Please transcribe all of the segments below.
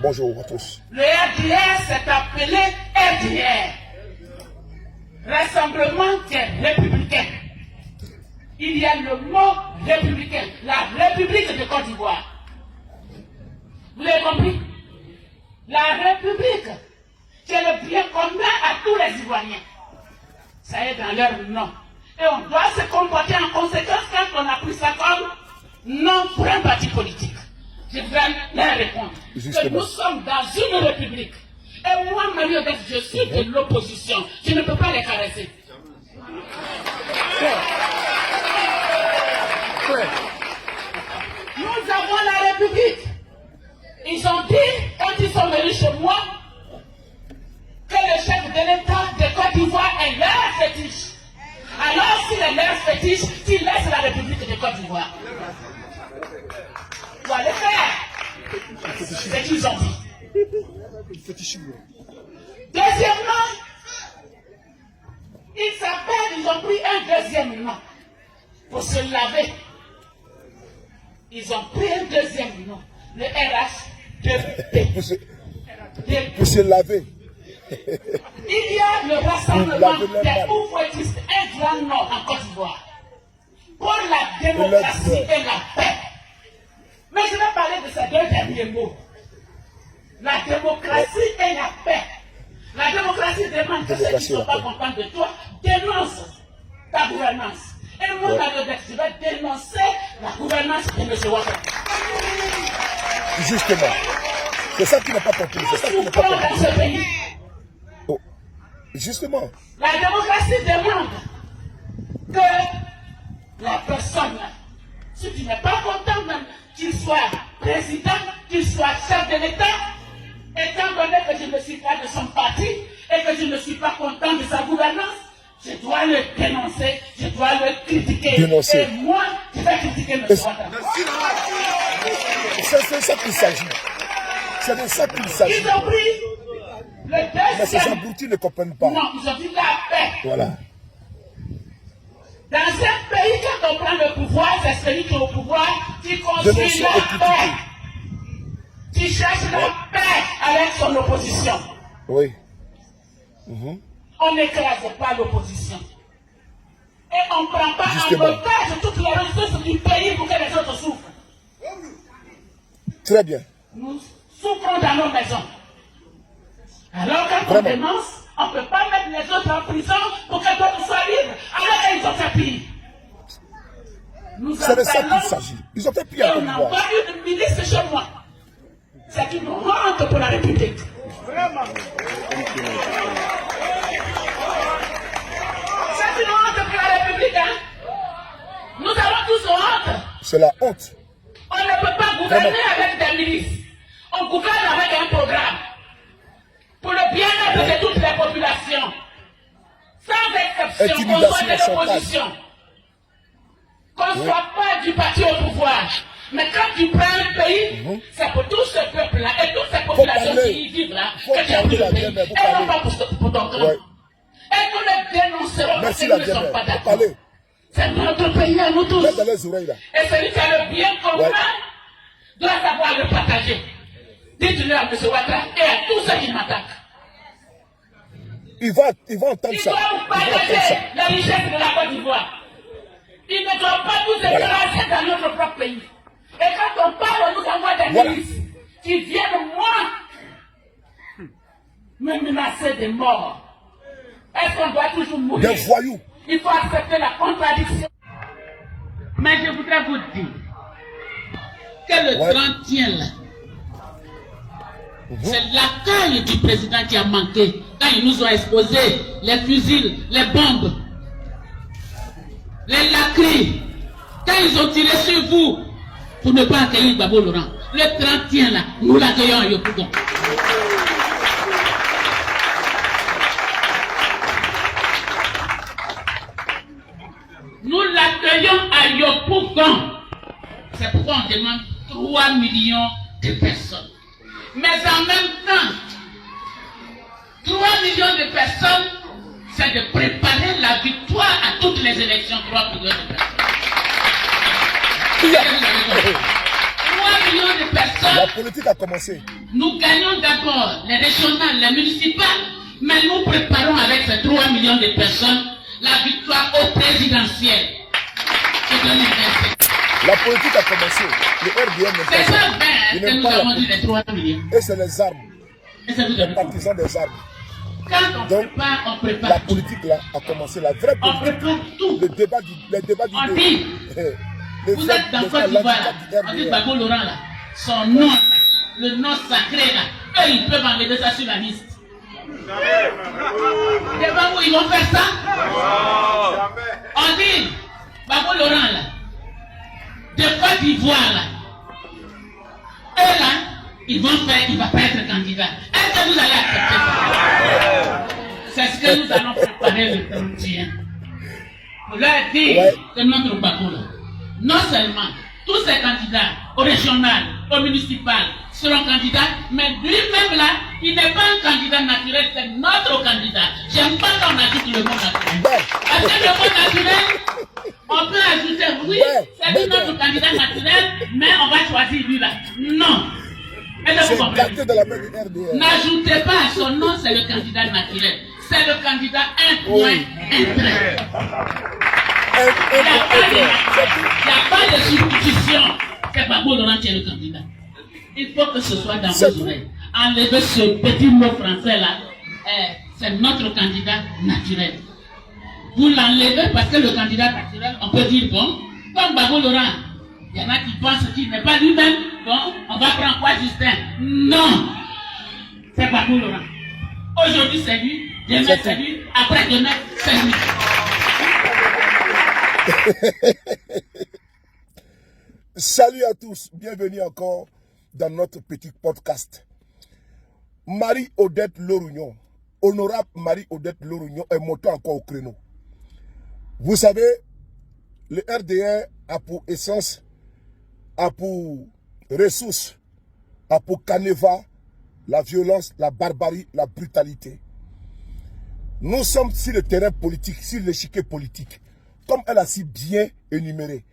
Bonjour à tous. Le RDR s'est appelé RDR. Rassemblement des Républicains. Il y a le mot républicain, la République de Côte d'Ivoire. Vous l'avez compris? La République, c'est le bien commun à tous les Ivoiriens. Ça est dans leur nom. Et on doit se comporter en conséquence quand on a pris ça comme nom pour un parti politique. Je voudrais leur répondre que nous sommes dans une république. Et moi, Mario, je suis de l'opposition. Je ne peux pas les caresser. Nous avons la République. Ils ont dit, quand ils sont venus chez moi, que le chef de l'État de Côte d'Ivoire est leur fétiche. Alors, s'il est leur fétiche, qu'il laisse la République de Côte d'Ivoire. Il doit le faire. C'est ce qu'ils ont dit. Deuxièmement, ils ont pris un deuxième nom pour se laver. Ils ont pris un deuxième nom, le RH2P. Pour se laver. Il y a le rassemblement des ouvretistes, un grand nom en Côte d'Ivoire, pour la démocratie et la paix. Mais je vais parler de ces deux derniers mots. La démocratie et la paix. La démocratie demande que ceux qui ne sont pas contents de toi dénoncent ta gouvernance. Et moi, je vais dénoncer la gouvernance de M. Ouattara. Justement. C'est ça qui n'a pas compris. C'est ça qui n'a pas compris. Dans ce pays. Oh. Justement. La démocratie demande que la personne, si tu n'es pas content même, qu'il soit président, qu'il soit chef de l'État, étant donné que je ne suis pas de son parti et que je ne suis pas content de sa gouvernance, je dois le dénoncer, je dois le critiquer. Dénoncer. Et moi, je vais critiquer M. Ouattara. C'est de ça qu'il s'agit. C'est de ça qu'il s'agit. Ils ont pris le deuxième. Mais ces abrutis ne comprennent pas. Non, ils ont dit la paix. Voilà. Dans un pays, quand on prend le pouvoir, c'est celui qui est au pouvoir qui construit la paix. Qui cherche la paix avec son opposition. Oui. On n'écrase pas l'opposition. Et on ne prend pas en otage toutes les ressources du pays pour que les autres souffrent. Très bien. Nous souffrons dans nos maisons. Alors quand on dénonce, on ne peut pas mettre les autres en prison pour que d'autres soient libres. Alors qu'ils ont fait pire. C'est de ça qu'il s'agit. Ils ont fait pire à Côte d'Ivoire. On envoie une milice chez moi. C'est une honte pour la République. Vraiment. C'est une honte pour la République. Hein? Nous avons tous honte. C'est la honte. On ne peut pas gouverner avec des milices. On gouverne avec un programme. Pour le bien-être de toutes les populations. Sans exception, qu'on soit de l'opposition. Qu'on ne soit pas du parti au pouvoir. Mais quand tu prends un pays, c'est pour tout ce peuple-là et toutes ces populations qui y vivent là que tu as pris le pays. Et non pas pour ton camp. Et nous le dénoncerons parce que nous ne sommes pas d'accord. C'est notre pays à nous tous. Et celui qui a le bien commun doit savoir le partager. Dites-le à M. Ouattara et à tous ceux qui m'attaquent. Il va entendre ça. Il doit partager la richesse de la Côte d'Ivoire. Il ne doit pas nous écraser dans notre propre pays. Et quand on parle, on nous envoie des milices qui viennent, moi, me menacer de mort. Est-ce qu'on doit toujours mourir? Des voyous. Il faut accepter la contradiction. Mais je voudrais vous dire que le 31 là, c'est la caille du président qui a manqué quand ils nous ont exposé les fusils, les bombes, les lacrys. Quand ils ont tiré sur vous pour ne pas accueillir Gbagbo Laurent, le 31 là, nous l'accueillons à Yopougon. Nous l'accueillons à Yopougon. C'est pourquoi on demande 3 millions de personnes. Mais en même temps, 3 millions de personnes, c'est de préparer la victoire à toutes les élections. 3 millions de personnes. 3 millions de personnes, politique a commencé. Nous gagnons d'abord les régionales, les municipales, mais nous préparons avec ces 3 millions de personnes la victoire au présidentiel. La politique a commencé. Le RDM n'est C'est pas pas ça. vrai Il que n'aime nous pas la avons dit politique. les 3 millions. Et c'est les armes. Et ça vous Les avez partisans des armes. Quand on Donc, prépare, on la prépare. politique là a commencé. La vraie On politique. prépare tout. Le débat du On dit, vous êtes dans Côte d'Ivoire là. On dit Gbagbo Laurent là. Son nom, le nom sacré là. Eux, ils peuvent enlever ça sur la liste. Devant vous, ils vont faire ça. On dit, Gbagbo Laurent là. De Côte d'Ivoire là. Eux là, ils vont faire, il ne va pas être candidat. Est-ce que vous allez accepter ça? C'est ce que nous allons préparer le 31. Vous leur dites que notre Gbagbo là, non seulement tous ces candidats au régional, au municipal seront candidats, mais lui-même là, il n'est pas un candidat naturel, c'est notre candidat. J'aime pas qu'on ajoute le mot naturel. Parce que le mot naturel, on peut ajouter oui, c'est lui notre candidat naturel, mais on va choisir lui là. Non. C'est gâté dans la main du RDR. N'ajoutez pas à son nom, c'est le candidat naturel. C'est le candidat un point, un trait. Il n'y a pas de substitution. C'est pas beau Laurent qui est le candidat. Il faut que ce soit dans vos oreilles. Enlevez ce petit mot français là. C'est notre candidat naturel. Vous l'enlevez parce que le candidat naturel, on peut dire bon, comme Gbagbo Laurent, il y en a qui pensent qu'il n'est pas lui-même. Bon, on va prendre quoi Justin? Non. C'est Gbagbo Laurent. Aujourd'hui c'est lui, demain c'est lui, après demain c'est lui. Salut à tous, bienvenue encore dans notre petit podcast. Marie-Odette Lorugnon, honorable Marie-Odette Lorugnon est montée encore au créneau. Vous savez, le RDR a pour essence, a pour ressources, a pour canevas la violence, la barbarie, la brutalité. Nous sommes sur le terrain politique, sur l'échiquier politique. Comme elle a si bien énuméré,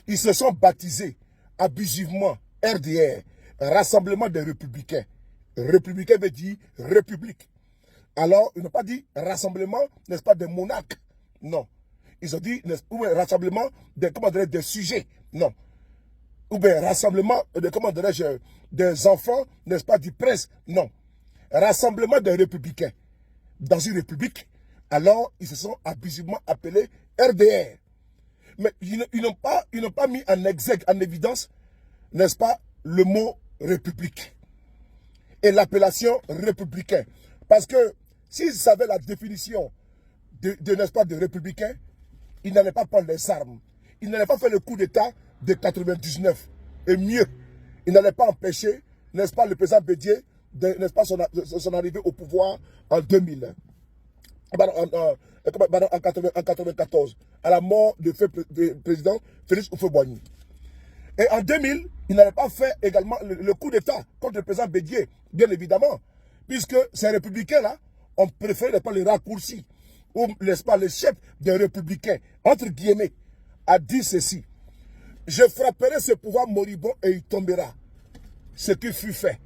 ils se sont baptisés abusivement RDR, Rassemblement des Républicains. Républicain veut dire République. Alors, ils n'ont pas dit rassemblement, n'est-ce pas, des monarques. Non. Ils ont dit ou bien rassemblement des, comment dirais-je, des sujets. Non. Ou bien rassemblement de, comment dirais-je, des enfants, n'est-ce pas, du prince. Non. Rassemblement des Républicains. Dans une république, alors ils se sont abusivement appelés RDR. Mais ils n'ont pas mis en exergue, en évidence, n'est-ce pas, le mot république et l'appellation républicain. Parce que s'ils savaient la définition de n'est-ce pas, de républicain, ils n'allaient pas prendre les armes. Ils n'allaient pas faire le coup d'État de 99. Et mieux, ils n'allaient pas empêcher, n'est-ce pas, le président Bédié, n'est-ce pas, son arrivée au pouvoir en 2000. En 94, à la mort du président Félix Houphouët-Boigny. Et en 2000, il n'avait pas fait également le coup d'État contre le président Bédié, bien évidemment, puisque ces républicains-là ont préféré pas les raccourcis, ou n'est-ce pas, le chef des républicains, entre guillemets, a dit ceci: je frapperai ce pouvoir moribond et il tombera. Ce qui fut fait.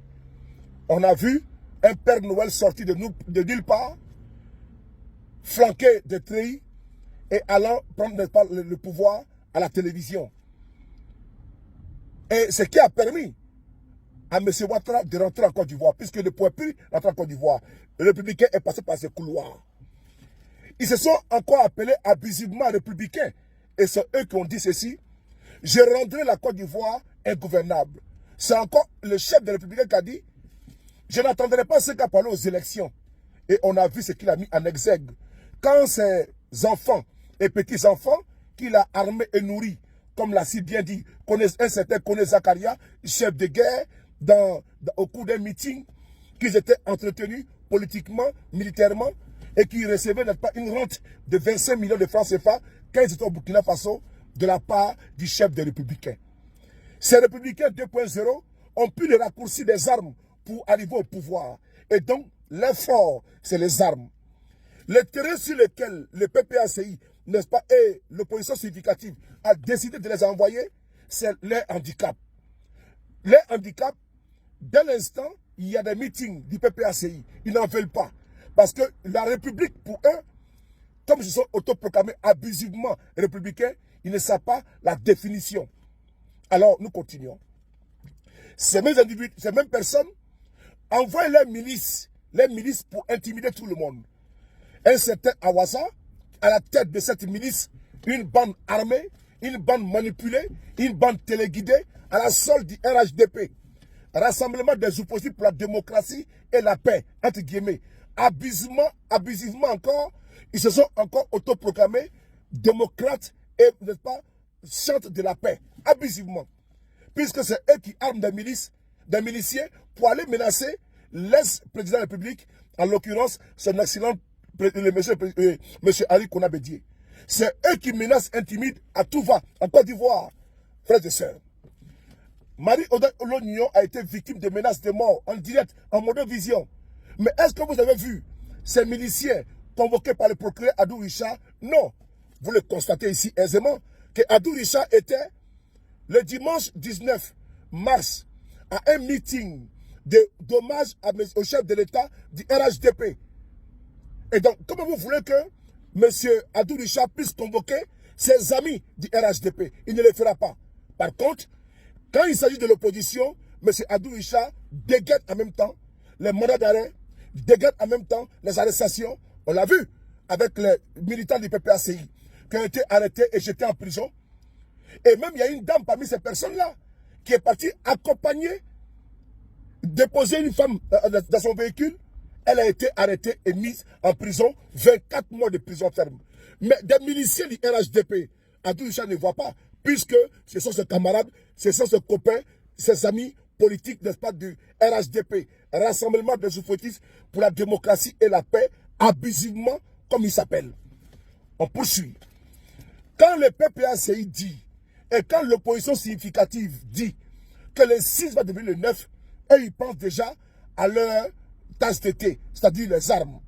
On a vu un Père Noël sorti de nulle part, flanqué de treillis et allant prendre le pouvoir à la télévision. Et ce qui a permis à M. Ouattara de rentrer en Côte d'Ivoire, puisque ne pouvait plus rentrer en Côte d'Ivoire. Le républicain est passé par ces couloirs. Ils se sont encore appelés abusivement républicains. Et c'est eux qui ont dit ceci: je rendrai la Côte d'Ivoire ingouvernable. C'est encore le chef des républicains qui a dit: je n'attendrai pas ce qu'a parlé aux élections. Et on a vu ce qu'il a mis en exergue. Quand ces enfants et petits-enfants qu'il a armés et nourris, comme l'a si bien dit un certain Koné Zakaria, chef de guerre, au cours d'un meeting, qu'ils étaient entretenus politiquement, militairement, et qui recevaient pas, une rente de 25 millions de francs CFA quand ils étaient au Burkina Faso, de la part du chef des Républicains. Ces Républicains 2.0 ont pu les raccourcir des armes pour arriver au pouvoir. Et donc, l'effort, c'est les armes. Le terrain sur lequel le PPACI, n'est-ce pas, et l'opposition significative a décidé de les envoyer, c'est les handicaps. Les handicaps, dès l'instant, il y a des meetings du PPACI. Ils n'en veulent pas. Parce que la République, pour eux, comme ils sont autoproclamés abusivement républicains, ils ne savent pas la définition. Alors, nous continuons. Ces mêmes individus, ces mêmes personnes envoient les milices pour intimider tout le monde. Un certain Awaza, à la tête de cette milice, une bande armée, une bande manipulée, une bande téléguidée, à la solde du RHDP. Rassemblement des opposés pour la démocratie et la paix, entre guillemets. Abusivement encore, ils se sont encore autoproclamés démocrates et, n'est-ce pas, chantent de la paix. Abusivement. Puisque c'est eux qui arment des milices, des miliciens, pour aller menacer l'ex-président de la République, en l'occurrence, son excellent monsieur Ali Konabedié. C'est eux qui menacent, intimident à tout va, en Côte d'Ivoire, frères et sœurs. Marie-Odette Olonignon a été victime de menaces de mort en direct, en mode vision. Mais est-ce que vous avez vu ces miliciens convoqués par le procureur Adou Richard? Non. Vous le constatez ici aisément que Adou Richard était le dimanche 19 mars à un meeting d'hommage au chef de l'État du RHDP. Et donc, comment vous voulez que M. Adou Richard puisse convoquer ses amis du RHDP? Il ne le fera pas. Par contre, quand il s'agit de l'opposition, M. Adou Richard dégaine en même temps les mandats d'arrêt, dégaine en même temps les arrestations. On l'a vu avec les militants du PPACI qui ont été arrêtés et jetés en prison. Et même il y a une dame parmi ces personnes-là qui est partie accompagner, déposer une femme dans son véhicule. Elle a été arrêtée et mise en prison, 24 mois de prison ferme. Mais des miliciens du RHDP, Adou Richard ne voit pas, puisque ce sont ses camarades, ce sont ses copains, ses amis politiques, n'est-ce pas, du RHDP, Rassemblement des oufouettistes pour la démocratie et la paix, abusivement, comme il s'appelle. On poursuit. Quand le PPACI dit, et quand l'opposition significative dit que le 6 va devenir le 9, eux, ils pensent déjà à leur tasse de thé, c'est-à-dire les armes.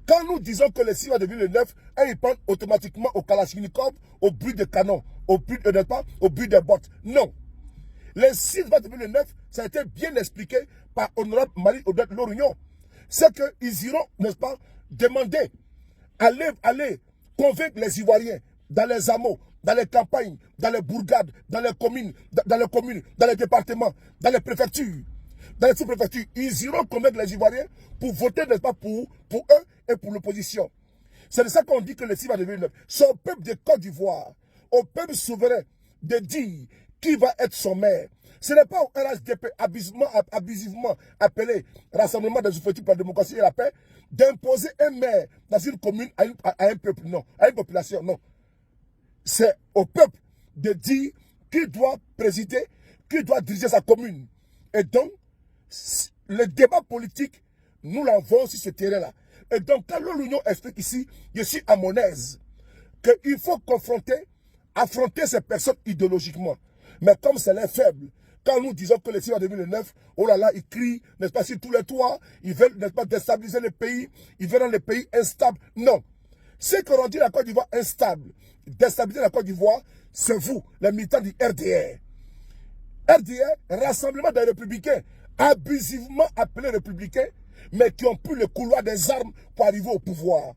Quand nous disons que le 6 va devenir le 9, ils pensent automatiquement au Kalachnikov, au bruit de canon, au bruit des bottes. Non. Le 6 va devenir le 9, ça a été bien expliqué par Honorable Marie-Odette Lorignon. C'est qu'ils iront, n'est-ce pas, demander, aller convaincre les Ivoiriens dans les hameaux, dans les campagnes, dans les bourgades, dans les communes, dans les départements, dans les préfectures, dans les sous-préfectures. Ils iront convaincre les Ivoiriens pour voter, n'est-ce pas, pour eux et pour l'opposition. C'est de ça qu'on dit que le 6 va devenir le 9. C'est au peuple de Côte d'Ivoire, au peuple souverain, de dire qui va être son maire. Ce n'est pas au RHDP abusivement appelé Rassemblement des oufouettistes pour la démocratie et la paix d'imposer un maire dans une commune à un peuple, non, à une population, non. C'est au peuple de dire qui doit présider, qui doit diriger sa commune. Et donc, le débat politique, nous l'envoyons sur ce terrain-là. Et donc, quand l'Union explique ici, je suis à mon aise, qu'il faut affronter ces personnes idéologiquement. Mais comme c'est les faibles, quand nous disons que le 6 va devenir le 9, oh là là, ils crient, n'est-ce pas, sur tous les toits, ils veulent, n'est-ce pas, déstabiliser le pays, ils veulent rendre le pays instable. Non. Ceux qui ont rendu la Côte d'Ivoire instable, déstabiliser la Côte d'Ivoire, c'est vous, les militants du RDR. RDR, Rassemblement des Républicains, abusivement appelés républicains, mais qui ont pris le couloir des armes pour arriver au pouvoir.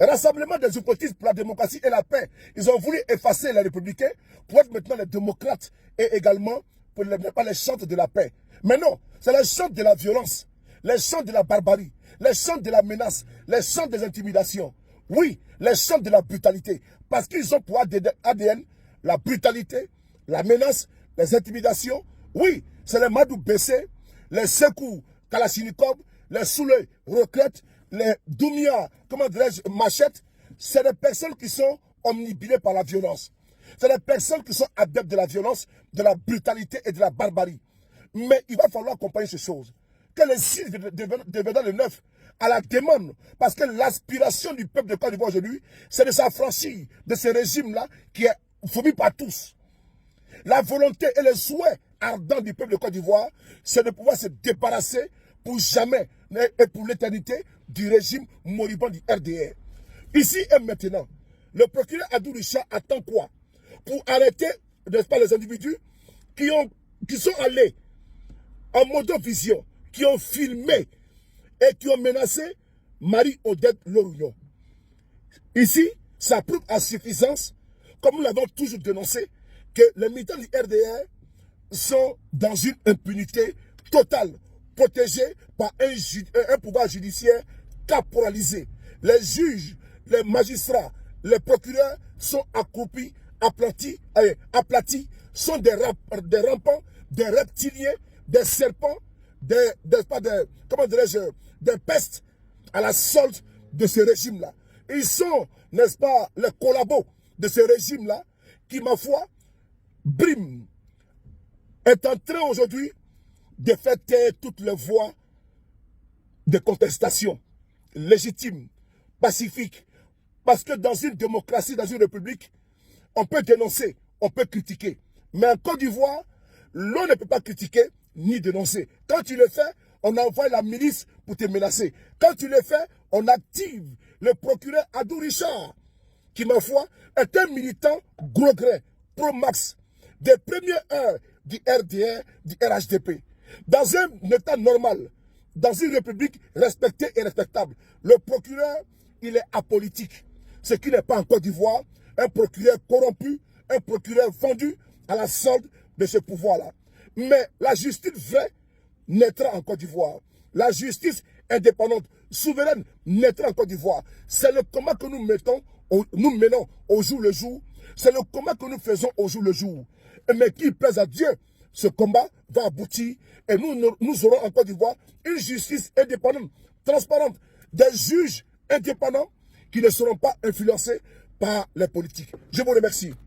Rassemblement des oufouettistes pour la démocratie et la paix. Ils ont voulu effacer les républicains pour être maintenant les démocrates et également pour ne pas les chantres de la paix. Mais non, c'est les chantres de la violence, les chantres de la barbarie, les chantres de la menace, les chantres des intimidations. Oui, les chantres de la brutalité. Parce qu'ils ont pour ADN la brutalité, la menace, les intimidations. Oui, c'est les Madou Bessé, les Sekou Kalachnikov, les Souley Requête, les Doumia, comment dirais-je, Machette. C'est des personnes qui sont omnibilées par la violence. C'est des personnes qui sont adeptes de la violence, de la brutalité et de la barbarie. Mais il va falloir accompagner ces choses. Que les 6 deviendront le 9 à la demande. Parce que l'aspiration du peuple de Côte d'Ivoire aujourd'hui, c'est de s'affranchir de ce régime-là qui est vomi par tous. La volonté et le souhait ardent du peuple de Côte d'Ivoire, c'est de pouvoir se débarrasser pour jamais et pour l'éternité du régime moribond du RDR. Ici et maintenant, le procureur Adou Richard attend quoi? Pour arrêter, n'est-ce pas, les individus qui sont allés en modovision qui ont filmé et qui ont menacé Marie-Odette Lorugnon. Ici, ça prouve à suffisance, comme nous l'avons toujours dénoncé, que les militants du RDR sont dans une impunité totale, protégés par un pouvoir judiciaire caporalisé. Les juges, les magistrats, les procureurs sont accroupis, aplatis, sont des rampants, des reptiliens, des serpents, des pestes à la solde de ce régime-là. Ils sont, n'est-ce pas, les collabos de ce régime-là qui, ma foi, brime, est en train aujourd'hui de faire taire toutes les voix de contestation légitimes, pacifiques. Parce que dans une démocratie, dans une république, on peut dénoncer, on peut critiquer. Mais en Côte d'Ivoire, l'on ne peut pas critiquer ni dénoncer. Quand tu le fais, on envoie la milice pour te menacer. Quand tu le fais, on active le procureur Adou Richard, qui, ma foi, est un militant gros grain, pro-max, des premières heures du RDR, du RHDP. Dans un état normal, dans une république respectée et respectable, le procureur, il est apolitique. Ce qui n'est pas en Côte d'Ivoire, un procureur corrompu, un procureur vendu à la solde de ce pouvoir-là. Mais la justice vraie naîtra en Côte d'Ivoire. La justice indépendante, souveraine, naîtra en Côte d'Ivoire. C'est le combat que nous menons au jour le jour. C'est le combat que nous faisons au jour le jour. Mais qui plaise à Dieu, ce combat va aboutir et nous aurons en Côte d'Ivoire une justice indépendante, transparente, des juges indépendants qui ne seront pas influencés par les politiques. Je vous remercie.